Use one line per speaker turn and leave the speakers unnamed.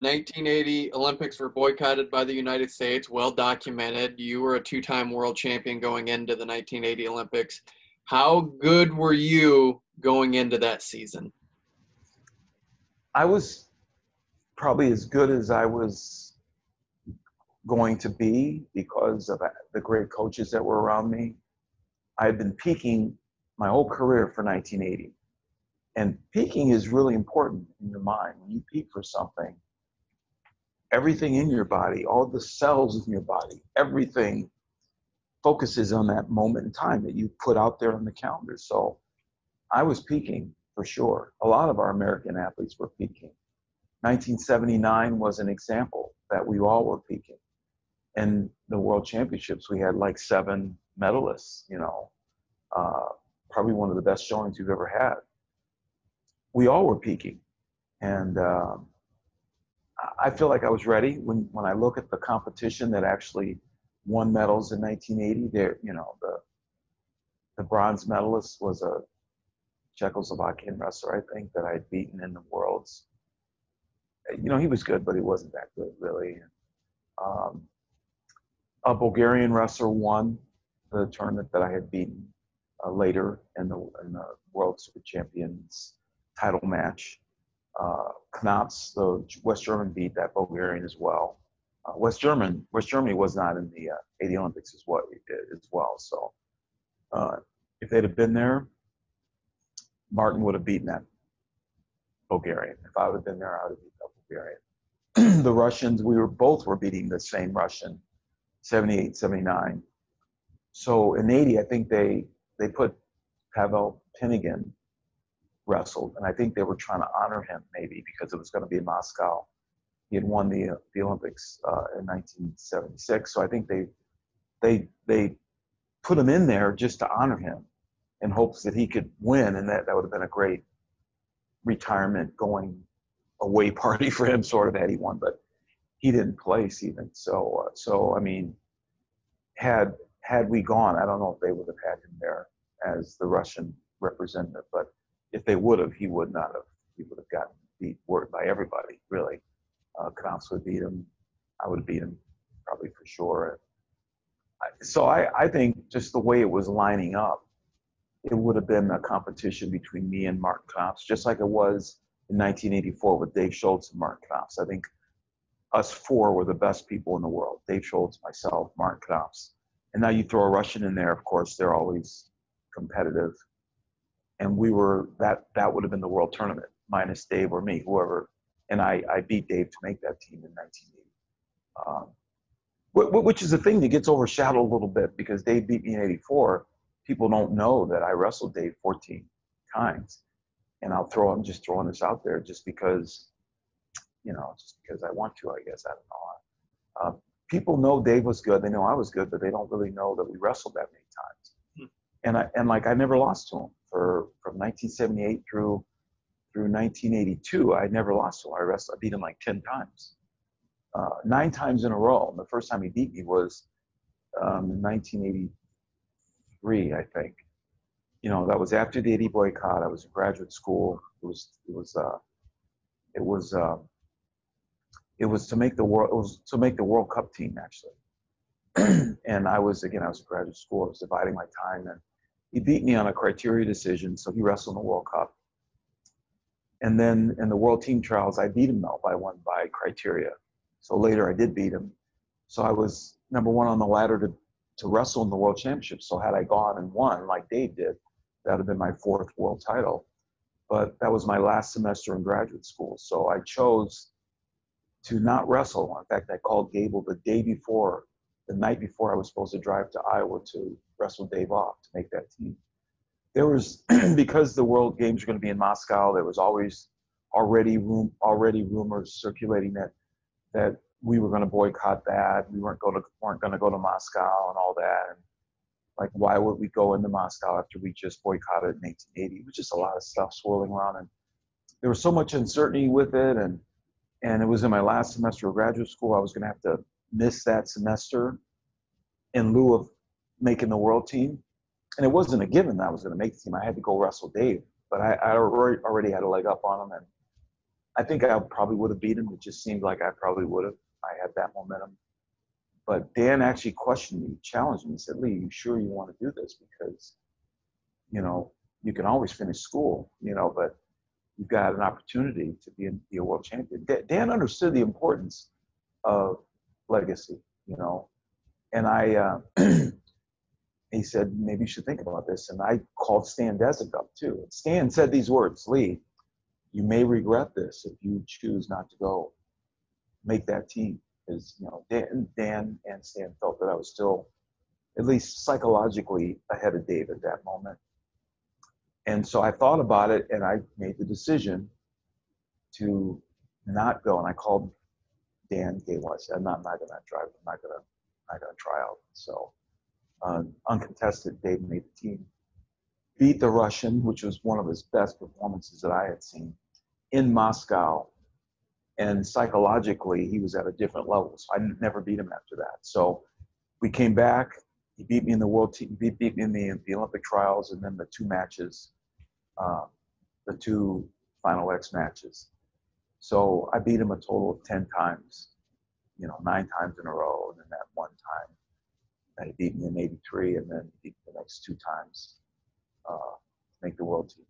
1980 Olympics were boycotted by the United States, well documented. You were a two-time world champion going into the 1980 Olympics. How good were you going into that season?
I was probably as good as I was going to be because of the great coaches that were around me. I had been peaking my whole career for 1980. And peaking is really important in your mind. When you peak for something, everything in your body, all the cells in your body, everything focuses on that moment in time that you put out there on the calendar. So I was peaking for sure. A lot of our American athletes were peaking. 1979 was an example that we all were peaking. And the World Championships, we had like 7 medalists, probably one of the best showings you've ever had. We all were peaking. And I feel like I was ready. When I look at the competition that actually won medals in 1980, the bronze medalist was a Czechoslovakian wrestler, I think, that I'd beaten in the Worlds. He was good, but he wasn't that good, really. A Bulgarian wrestler won the tournament that I had beaten later in the World Super Champions title match. Knops, the West German, beat that Bulgarian as well. West Germany was not in the 80 Olympics as well. So if they'd have been there, Martin would have beaten that Bulgarian. If I would have been there, I would have beaten that Bulgarian. The Russians, we both were beating the same Russian, 78, 79. So in 80, I think they put Pavel Pinigan wrestled, and I think they were trying to honor him maybe because it was going to be in Moscow. He had won the Olympics in 1976, so I think they put him in there just to honor him in hopes that he could win, and that would have been a great retirement going away party for him, sort of, had he won, but he didn't place even. So I mean, had we gone, I don't know if they would have had him there as the Russian representative, but if they would have, he would not have. He would have gotten beat by everybody, really. Knops would beat him. I would have beat him probably for sure. So I think just the way it was lining up, it would have been a competition between me and Mark Knops, just like it was in 1984 with Dave Schultz and Mark Knops. I think us 4 were the best people in the world: Dave Schultz, myself, Mark Knops. And now you throw a Russian in there, of course, they're always competitive. And we were, that would have been the world tournament, minus Dave or me, whoever. And I beat Dave to make that team in 1980. Which is a thing that gets overshadowed a little bit because Dave beat me in 84. People don't know that I wrestled Dave 14 times. And I'm just throwing this out there just because, just because I want to, I guess. I don't know. People know Dave was good. They know I was good, but they don't really know that we wrestled that many times. And I never lost to him from 1978 through 1982. I never lost to him. I beat him like 10 times, 9 times in a row. And the first time he beat me was in 1983, I think. That was after the 80 boycott. I was in graduate school. It was to make the World Cup team, actually. And I was in graduate school. I was dividing my time, and he beat me on a criteria decision, so he wrestled in the World Cup. And then in the World Team Trials, I beat him though by criteria. So later I did beat him. So I was number 1 on the ladder to wrestle in the World Championships. So had I gone and won like Dave did, that would have been my 4th world title. But that was my last semester in graduate school. So I chose to not wrestle. In fact, I called Gable the night before I was supposed to drive to Iowa to wrestle Dave off to make that team. There was, because the World Games were going to be in Moscow, there was already rumors circulating that we were going to boycott that. We weren't going to go to Moscow and all that. And like, why would we go into Moscow after we just boycotted in 1880? It was just a lot of stuff swirling around, and there was so much uncertainty with it. And it was in my last semester of graduate school. I was going to have to miss that semester in lieu of making the world team. And it wasn't a given that I was going to make the team. I had to go wrestle Dave, but I already had a leg up on him. I think I probably would have beat him. It just seemed like I probably would have. I had that momentum. But Dan actually questioned me, challenged me. He said, Lee, you sure you want to do this? Because, you know, you can always finish school, you know, but you've got an opportunity to be a world champion. Dan understood the importance of legacy, you know. And he said, maybe you should think about this. And I called Stan Desick up too. And Stan said these words, Lee, you may regret this if you choose not to go make that team. Because, you know, Dan and Stan felt that I was still, at least psychologically, ahead of Dave at that moment. And so I thought about it, and I made the decision to not go. And I called Dan Gable. I said, I'm not going to drive. I'm not going to try out. So uncontested, Dave made the team. Beat the Russian, which was one of his best performances that I had seen, in Moscow. And psychologically, he was at a different level. So I never beat him after that. So we came back. He beat me in the world team. He beat me in the Olympic trials, and then the two matches, the two Final X matches. So I beat him a total of 10 times, you know, 9 times in a row. And then that one time that he beat me in '83, and then he beat me the next 2 times to make the world team.